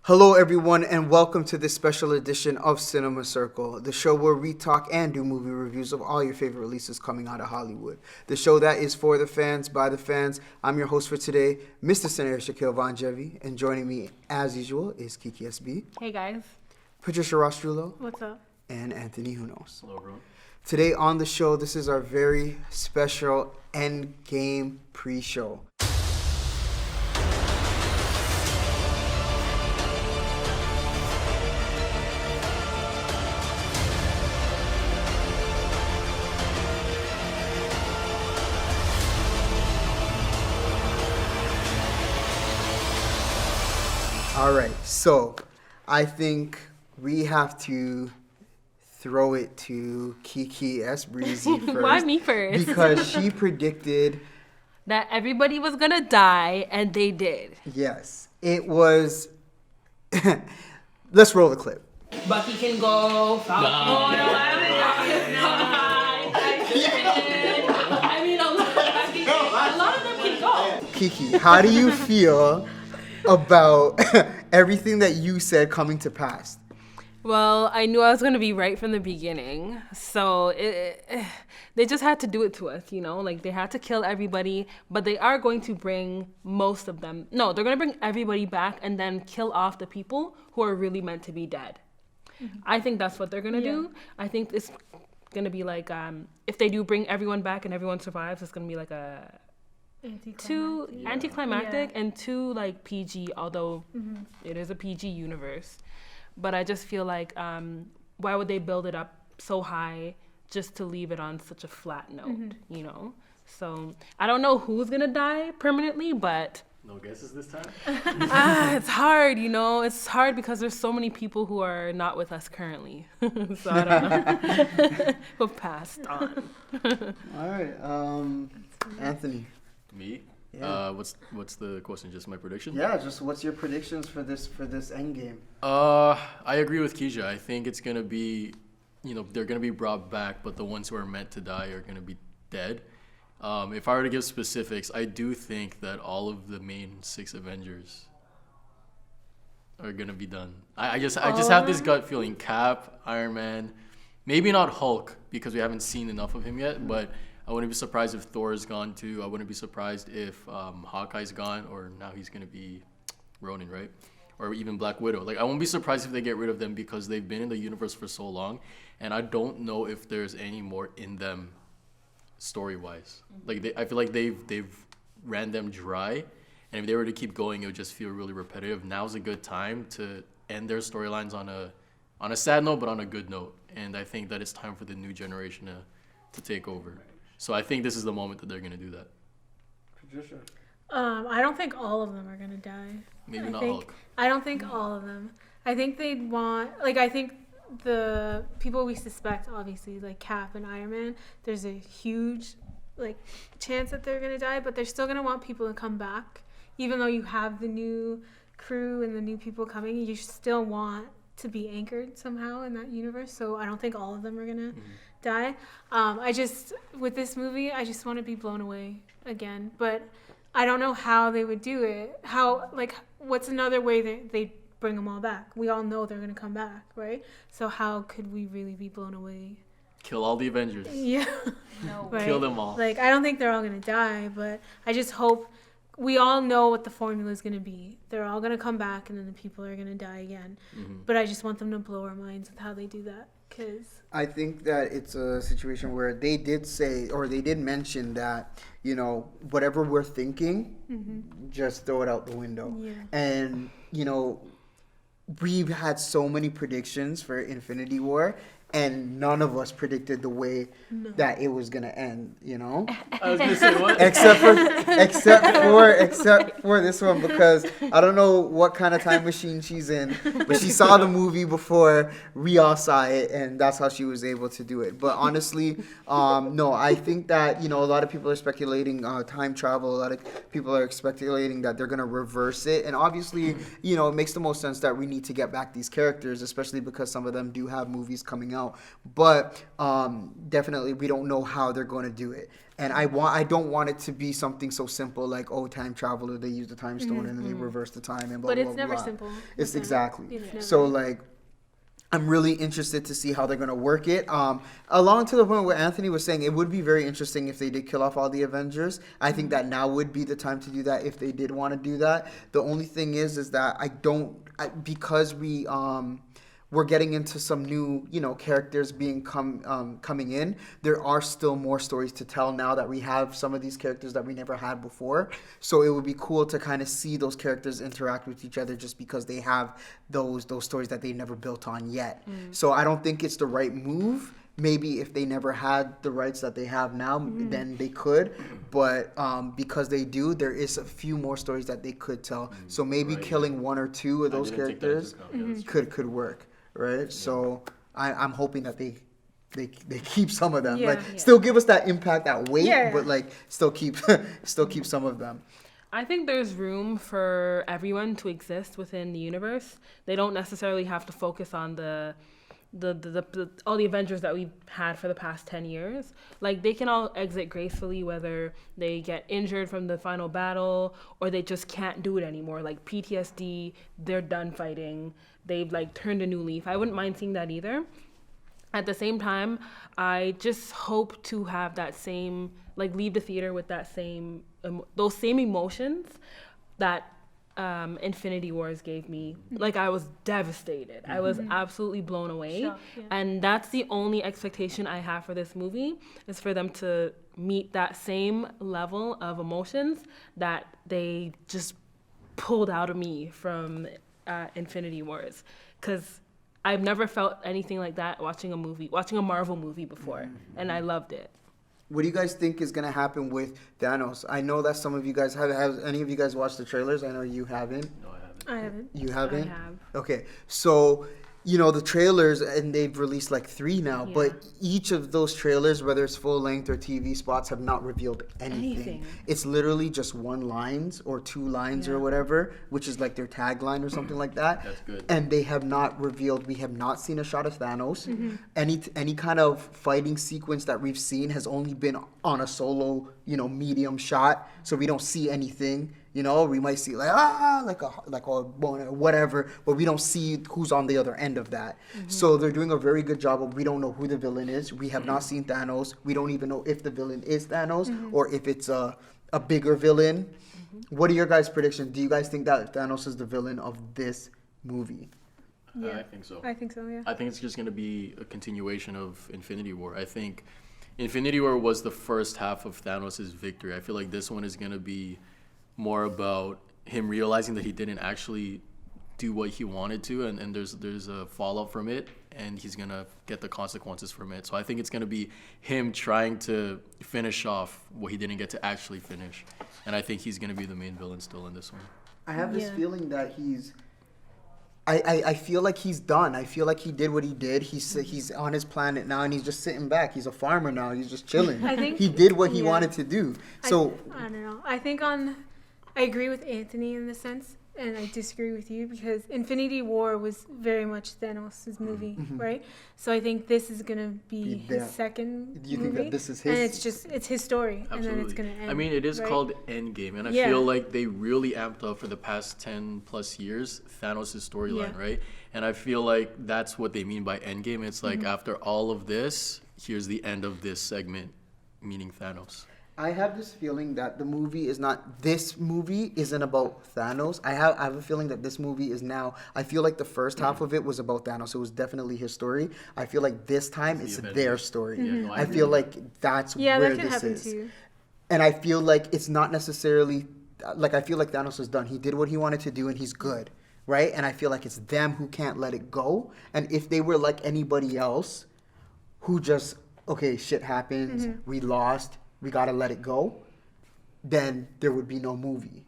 Hello, everyone, and welcome to this special edition of Cinema Circle, the show where we talk and do movie reviews of all your favorite releases coming out of Hollywood. The show that is for the fans, by the fans. I'm your host for today, Mr. Senator Shaquille VonJevy, and joining me, as usual, is Kiki SB. Hey, guys. Patricia Rostrulo. What's up? And Anthony Who Knows. Hello, everyone. Today on the show, this is our very special Endgame pre-show. All right, so I think we have to throw it to Kiki S. Breezy first. Why me first? Because she predicted that everybody was going to die, and they did. Yes, it was... Let's roll the clip. Bucky can go. I mean, a lot of them can go. Kiki, how do you feel about everything that you said coming to pass? Well, I knew I was going to be right from the beginning. So they just had to do it to us, you know? Like, they had to kill everybody, but they are going to bring most of them. No, they're going to bring everybody back and then kill off the people who are really meant to be dead. Mm-hmm. I think that's what they're going to do. I think it's going to be like, if they do bring everyone back and everyone survives, it's going to be like a... anticlimactic and too like PG, although it is a PG universe. But I just feel like why would they build it up so high just to leave it on such a flat note, you know? So I don't know who's gonna die permanently, but no guesses this time? It's hard, you know? It's hard because there's so many people who are not with us currently. So I don't know. Who've passed on. All right, Anthony. Me? Yeah. What's the question? Just my prediction? Yeah, just what's your predictions for this Endgame? I agree with Keisha. I think it's gonna be, they're gonna be brought back, but the ones who are meant to die are gonna be dead. If I were to give specifics, I do think that all of the main 6 Avengers are gonna be done. I just have this gut feeling. Cap, Iron Man, maybe not Hulk because we haven't seen enough of him yet, but I wouldn't be surprised if Thor's gone too. I wouldn't be surprised if Hawkeye's gone, or now he's going to be Ronin, right? Or even Black Widow. Like, I won't be surprised if they get rid of them because they've been in the universe for so long, and I don't know if there's any more in them story-wise. Like, I feel like they've ran them dry, and if they were to keep going, it would just feel really repetitive. Now's a good time to end their storylines on a sad note, but on a good note. And I think that it's time for the new generation to take over. So I think this is the moment that they're going to do that. Patricia? I don't think all of them are going to die. Maybe not Hulk. I don't think all of them. I think they'd want... Like, I think the people we suspect, obviously, like Cap and Iron Man, there's a huge, chance that they're going to die, but they're still going to want people to come back. Even though you have the new crew and the new people coming, you still want to be anchored somehow in that universe. So I don't think all of them are going to... die. With this movie, I just want to be blown away again. But I don't know how they would do it. What's another way that they bring them all back? We all know they're going to come back, right? So how could we really be blown away? Kill all the Avengers. Yeah. No. Right? Kill them all. I don't think they're all going to die, but I just hope we all know what the formula is going to be. They're all going to come back, and then the people are going to die again. But I just want them to blow our minds with how they do that. I think that it's a situation where they did say, or they did mention that, whatever we're thinking, just throw it out the window. Yeah. And, we've had so many predictions for Infinity War, and none of us predicted the way that it was gonna end, I was gonna say what? Except for this one, because I don't know what kind of time machine she's in, but she saw the movie before we all saw it, and that's how she was able to do it. But honestly, no, I think that a lot of people are speculating time travel. A lot of people are speculating that they're gonna reverse it, and obviously, it makes the most sense that we need to get back these characters, especially because some of them do have movies coming out. out. But definitely, we don't know how they're going to do it. And I don't want it to be something so simple like, oh, time travel, or they use the time stone and then they reverse the time and blah, But blah, it's blah. never simple. It's exactly. It's never. So, like, I'm really interested to see how they're going to work it. Along to the point where Anthony was saying, it would be very interesting if they did kill off all the Avengers. I think that now would be the time to do that if they did want to do that. The only thing is that because we're getting into some new, characters coming in. There are still more stories to tell now that we have some of these characters that we never had before. So it would be cool to kind of see those characters interact with each other just because they have those stories that they never built on yet. So I don't think it's the right move. Maybe if they never had the rights that they have now, then they could. But because they do, there is a few more stories that they could tell. So maybe killing one or two of those characters could work. Right, so I'm hoping that they keep some of them, still give us that impact, that weight, but like still keep some of them. I think there's room for everyone to exist within the universe. They don't necessarily have to focus on the all the Avengers that we've had for the past 10 years. Like, they can all exit gracefully, whether they get injured from the final battle or they just can't do it anymore. Like PTSD, they're done fighting. They've like turned a new leaf. I wouldn't mind seeing that either. At the same time, I just hope to have that same, like, leave the theater with that same, those same emotions that Infinity Wars gave me. Like, I was devastated. I was absolutely blown away. Shocked, yeah. And that's the only expectation I have for this movie, is for them to meet that same level of emotions that they just pulled out of me from Infinity Wars. Because I've never felt anything like that watching a Marvel movie before. And I loved it. What do you guys think is going to happen with Thanos? I know that some of you guys have any of you guys watched the trailers? I know you haven't. No, I haven't. I haven't. You haven't? I have. Okay. So, the trailers, and they've released like 3 now, Yeah. but each of those trailers, whether it's full length or TV spots, have not revealed anything. It's literally just 1 line or 2 lines or whatever, which is like their tagline or something like that. That's good. And they have not revealed, we have not seen a shot of Thanos. Any kind of fighting sequence that we've seen has only been on a solo, medium shot. So we don't see anything. We might see like a bone or whatever, but we don't see who's on the other end of that. So they're doing a very good job of, we don't know who the villain is. We have not seen Thanos. We don't even know if the villain is Thanos or if it's a bigger villain. What are your guys' predictions? Do you guys think that Thanos is the villain of this movie? I think so. I think so, yeah. I think it's just going to be a continuation of Infinity War. I think Infinity War was the first half of Thanos' victory. I feel like this one is going to be more about him realizing that he didn't actually do what he wanted to, and there's a fallout from it, and he's going to get the consequences from it. So I think it's going to be him trying to finish off what he didn't get to actually finish. And I think he's going to be the main villain still in this one. I have this feeling that I feel like he's done. I feel like he did what he did. He's on his planet now, and he's just sitting back. He's a farmer now. He's just chilling. I think he did what he wanted to do. So I don't know. I agree with Anthony in this sense, and I disagree with you because Infinity War was very much Thanos' movie, right? So I think this is gonna be his second Do you movie, think that this is his? and it's his story, Absolutely. and then it's gonna end. I mean, it is right? called Endgame, and I Yeah. feel like they really amped up for the past 10 plus years Thanos' storyline, right? And I feel like that's what they mean by Endgame. It's like after all of this, here's the end of this segment, meaning Thanos. I have this feeling that the movie is not. This movie isn't about Thanos. I have a feeling that this movie is now. I feel like the first half of it was about Thanos. It was definitely his story. I feel like this time it's their story. Yeah, no, I feel like that's where that can this happen is. too. And I feel like it's not necessarily like I feel like Thanos is done. He did what he wanted to do, and he's good, right? And I feel like it's them who can't let it go. And if they were like anybody else, who just shit happens, we lost. We gotta let it go, then there would be no movie.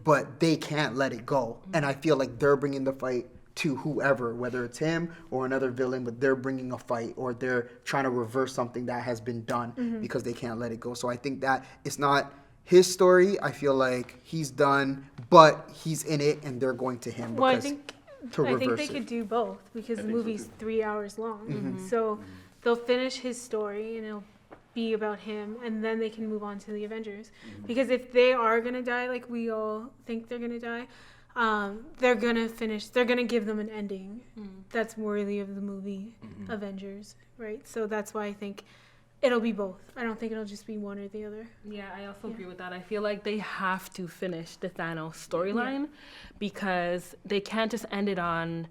But they can't let it go. And I feel like they're bringing the fight to whoever, whether it's him or another villain, but they're bringing a fight or they're trying to reverse something that has been done because they can't let it go. So I think that it's not his story. I feel like he's done, but he's in it and they're going to him. Well, I think to I think reverse they it. could do both because the think so movie's too. 3 hours long. Mm-hmm. So they'll finish his story and it'll be about him, and then they can move on to the Avengers. Because if they are gonna die, like we all think they're gonna die, they're gonna finish. They're gonna give them an ending that's worthy of the movie Avengers, right? So that's why I think it'll be both. I don't think it'll just be one or the other. Yeah, I also agree with that. I feel like they have to finish the Thanos storyline because they can't just end it on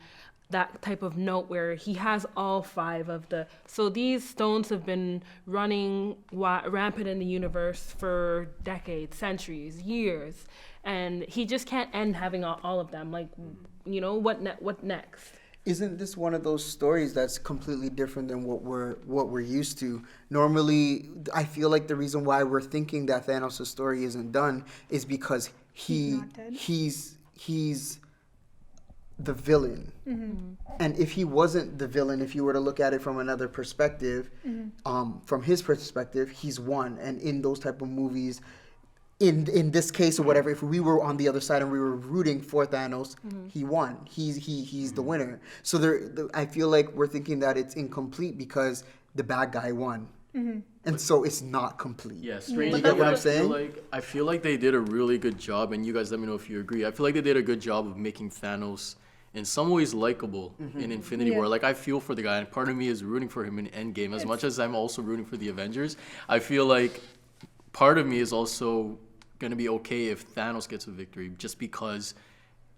that type of note where he has all 5 of the... So these stones have been running rampant in the universe for decades, centuries, years, and he just can't end having all of them. Like, you know, what next? Isn't this one of those stories that's completely different than what we're used to? Normally, I feel like the reason why we're thinking that Thanos' story isn't done is because He's not dead. he's the villain. And if he wasn't the villain, if you were to look at it from another perspective, from his perspective, he's won. And in those type of movies, in this case or whatever, if we were on the other side and we were rooting for Thanos, he won. He's the winner. So I feel like we're thinking that it's incomplete because the bad guy won. And so it's not complete. Yeah, strange. You get what I'm saying? I feel like they did a really good job, and you guys let me know if you agree. I feel like they did a good job of making Thanos in some ways likable in Infinity War. Like, I feel for the guy, and part of me is rooting for him in Endgame. As much as I'm also rooting for the Avengers, I feel like part of me is also going to be okay if Thanos gets a victory, just because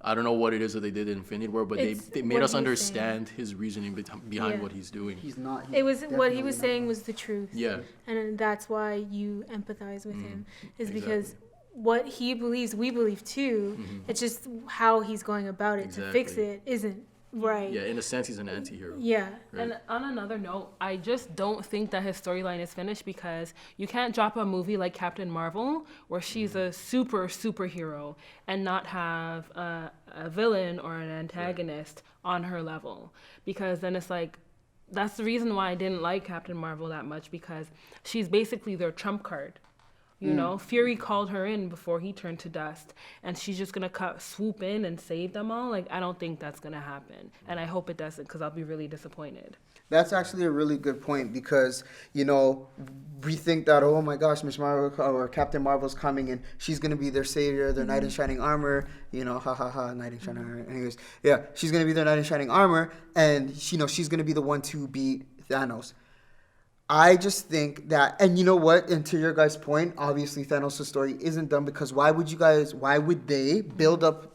I don't know what it is that they did in Infinity War, but they made us understand his reasoning behind what he's doing. He's not. It was what he was saying was the truth. Yeah. And that's why you empathize with him, is because what he believes, we believe too. It's just how he's going about it to fix it isn't right. Yeah, in a sense, he's an anti-hero. Yeah. Right. And on another note, I just don't think that his storyline is finished because you can't drop a movie like Captain Marvel where she's a superhero and not have a villain or an antagonist on her level, because then it's like, that's the reason why I didn't like Captain Marvel that much, because she's basically their trump card. You know, Fury called her in before he turned to dust, and she's just gonna swoop in and save them all. Like, I don't think that's gonna happen, and I hope it doesn't, because I'll be really disappointed. That's actually a really good point because, you know, we think that, oh my gosh, Miss Marvel or Captain Marvel's coming and she's going to be their savior, their knight in shining armor, you know, knight in shining armor. Anyways, yeah, she's going to be their knight in shining armor, and, you know, she's going to be the one to beat Thanos. I just think that, and you know what, and to your guys' point, obviously Thanos' story isn't done, because why would they build up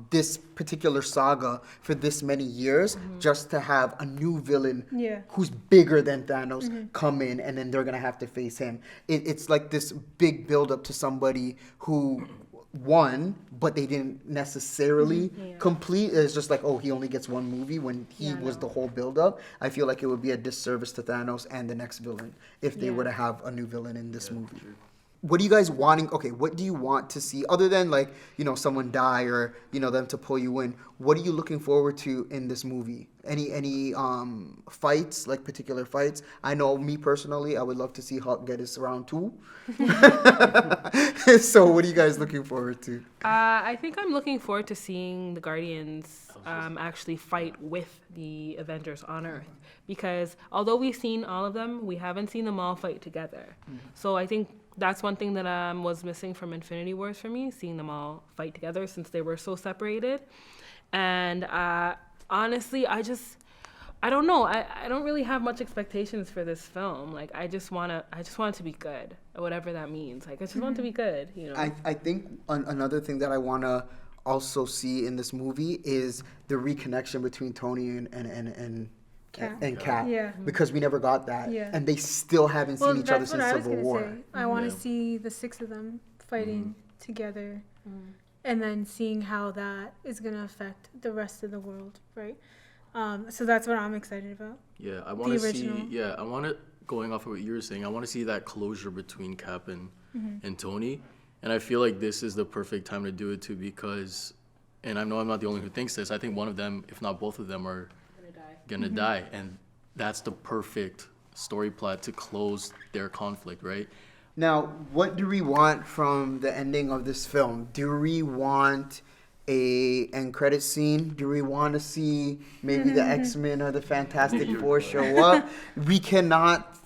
this particular saga for this many years just to have a new villain who's bigger than Thanos come in, and then they're gonna have to face him. It's like this big build up to somebody who won, but they didn't necessarily complete. It's just like, oh, he only gets one movie when he was the whole build up. I feel like it would be a disservice to Thanos and the next villain if they were to have a new villain in this movie. Sure. What do you guys what do you want to see other than, like, you know, someone die or, you know, them to pull you in? What are you looking forward to in this movie? Any fights, like particular fights? I know me personally, I would love to see Hulk get his round 2. So what are you guys looking forward to? I think I'm looking forward to seeing the Guardians actually fight with the Avengers on Earth, because although we've seen all of them, we haven't seen them all fight together. So I think that's one thing that was missing from Infinity Wars for me, seeing them all fight together since they were so separated. And honestly, I don't know. I don't really have much expectations for this film. Like, I just want it to be good, whatever that means. Like, I just want it to be good, you know. I think another thing that I want to also see in this movie is the reconnection between Tony and Cap. Yeah. Because we never got that. Yeah. And they still haven't seen each other since Civil War. Say. I want to see the 6 of them fighting together, and then seeing how that is going to affect the rest of the world, right? So that's what I'm excited about. Yeah, I want to see. Yeah, I want to. Going off of what you were saying, I want to see that closure between Cap and Tony, and I feel like this is the perfect time to do it too, because, and I know I'm not the only one who thinks this. I think one of them, if not both of them, are gonna die, and that's the perfect story plot to close their conflict, right? Now, what do we want from the ending of this film? Do we want a end credit scene? Do we want to see maybe the X-Men or the Fantastic Four show up? We cannot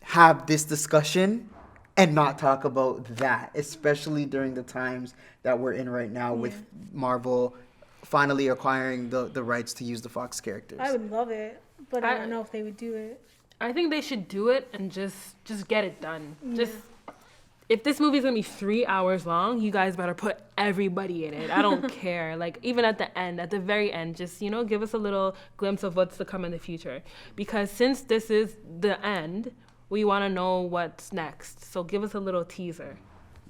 have this discussion and not talk about that, especially during the times that we're in right now with Marvel finally acquiring the rights to use the Fox characters. I would love it, but I don't know if they would do it. I think they should do it and just get it done. Just if this movie's gonna be 3 hours long, you guys better put everybody in it. I don't care. Like even at the very end, just give us a little glimpse of what's to come in the future. Because since this is the end, we want to know what's next. So give us a little teaser.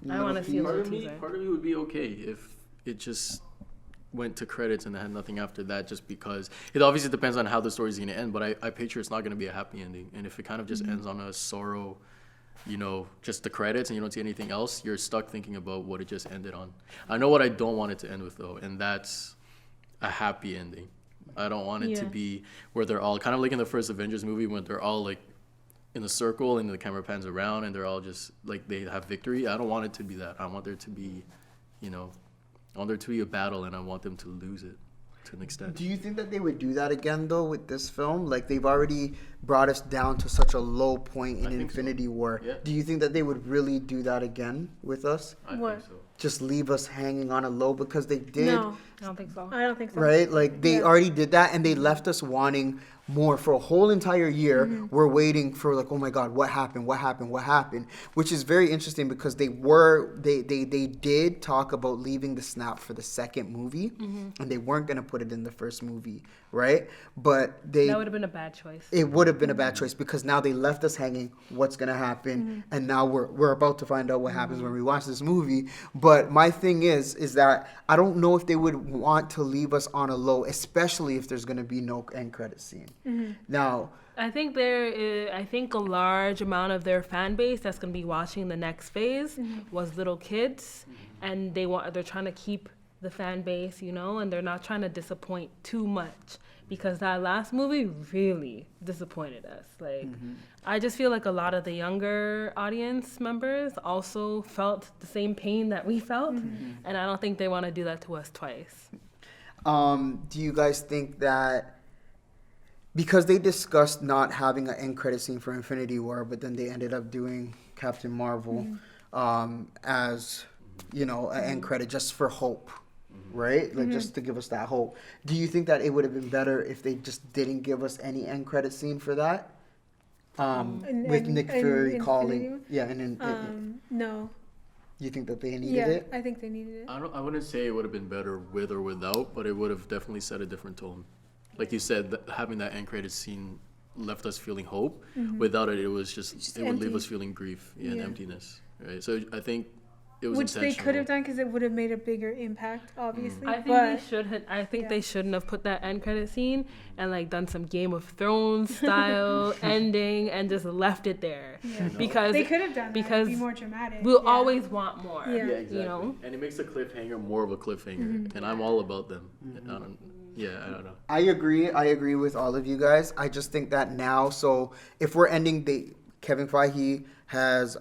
I want to see a little teaser. Part of me would be okay if it just went to credits and had nothing after that, just because it obviously depends on how the story's going to end, but I picture it's not going to be a happy ending. And if it kind of just ends on a sorrow, just the credits and you don't see anything else, you're stuck thinking about what it just ended on. I know what I don't want it to end with though, and that's a happy ending. I don't want it to be where they're all kind of like in the first Avengers movie when they're all like in a circle and the camera pans around and they're all just like they have victory. I don't want it to be that. I want there to be, I want there to be a battle and I want them to lose it to an extent. Do you think that they would do that again though with this film? Like they've already brought us down to such a low point in Infinity War. Yeah. Do you think that they would really do that again with us? I think so. Just leave us hanging on a low because they did. No, I don't think so. I don't think so. Right? Like they already did that and they left us wanting more for a whole entire year. We're waiting for like, oh my God, what happened? Which is very interesting because they did talk about leaving the snap for the second movie and they weren't going to put it in the first movie, right? But that would have been a bad choice. It would have been a bad choice because now they left us hanging what's going to happen and now we're about to find out what happens when we watch this movie. But my thing is that I don't know if they would want to leave us on a low, especially if there's going to be no end credit scene. Now, I think a large amount of their fan base that's going to be watching the next phase was little kids, and they're trying to keep the fan base, and they're not trying to disappoint too much because that last movie really disappointed us. Like, I just feel like a lot of the younger audience members also felt the same pain that we felt, and I don't think they want to do that to us twice. Do you guys think that because they discussed not having an end credit scene for Infinity War, but then they ended up doing Captain Marvel as, an end credit just for hope, right? Like just to give us that hope. Do you think that it would have been better if they just didn't give us any end credit scene for that? With Nick Fury calling. No. You think that they needed it? I think they needed it. I wouldn't say it would have been better with or without, but it would have definitely set a different tone. Like you said, having that end credit scene left us feeling hope. Without it, it was just it would leave us feeling grief and emptiness. Right. So I think it was intentional. Which they could have done because it would have made a bigger impact, obviously. I think they shouldn't have put that end credit scene and like done some Game of Thrones style ending and just left it there. Yeah. Because they could have done that. It'd be more dramatic. We'll always want more. Yeah, exactly. And it makes the cliffhanger more of a cliffhanger, and I'm all about them. I don't know. I agree with all of you guys. I just think that now, so if we're ending, Kevin Feige has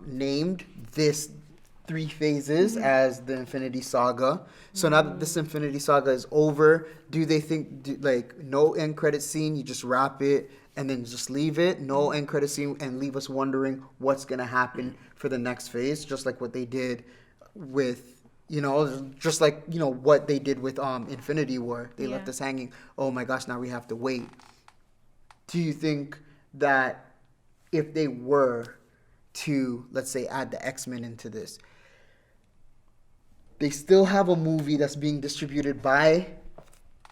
named this 3 phases as the Infinity Saga. So now that this Infinity Saga is over, do they think no end credit scene, you just wrap it and then just leave it? No end credit scene and leave us wondering what's going to happen for the next phase, just like what they did with what they did with Infinity War. They left us hanging. Oh my gosh, now we have to wait. Do you think that if they were to, let's say, add the X-Men into this, they still have a movie that's being distributed by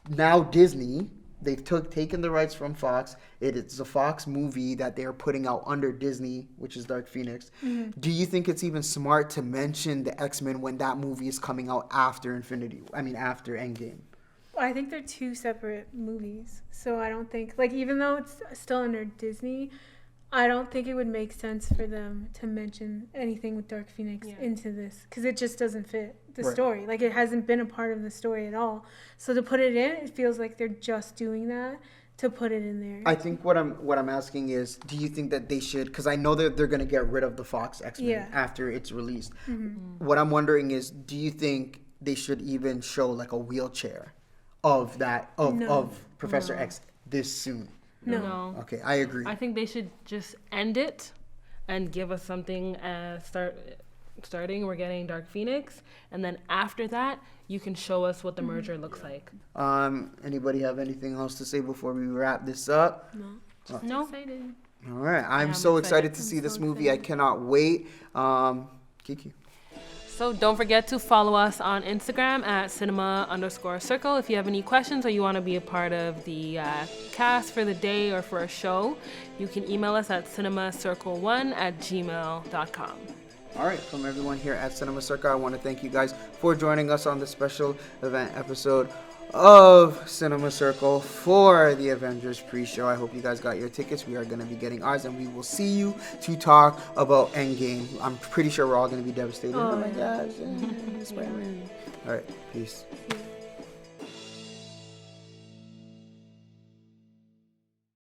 now Disney. They've taken the rights from Fox. It's a Fox movie that they're putting out under Disney, which is Dark Phoenix. Do you think it's even smart to mention the X-Men when that movie is coming out after after Endgame? I think they're 2 separate movies. So I don't think, even though it's still under Disney, I don't think it would make sense for them to mention anything with Dark Phoenix into this because it just doesn't fit the story. It hasn't been a part of the story at all. So to put it in, it feels like they're just doing that to put it in there. I think what I'm asking is, do you think that they should? Because I know that they're gonna get rid of the Fox X-Men after it's released. What I'm wondering is, do you think they should even show like a wheelchair of Professor X this soon? No. Okay, I agree. I think they should just end it and give us something starting. We're getting Dark Phoenix, and then after that, you can show us what the merger looks like. Anybody have anything else to say before we wrap this up? No. Excited. All right, I'm I'm so excited. excited to see this movie. I cannot wait. Kiki. So don't forget to follow us on Instagram at cinema_circle. If you have any questions or you want to be a part of the cast for the day or for a show, you can email us at cinemacircle1@gmail.com. All right, from everyone here at Cinema Circle, I want to thank you guys for joining us on this special event episode of Cinema Circle for the Avengers pre-show. I hope you guys got your tickets. We are going to be getting ours, and we will see you to talk about Endgame. I'm pretty sure we're all going to be devastated. Oh my gosh. Spider-Man. All right, peace. Yeah.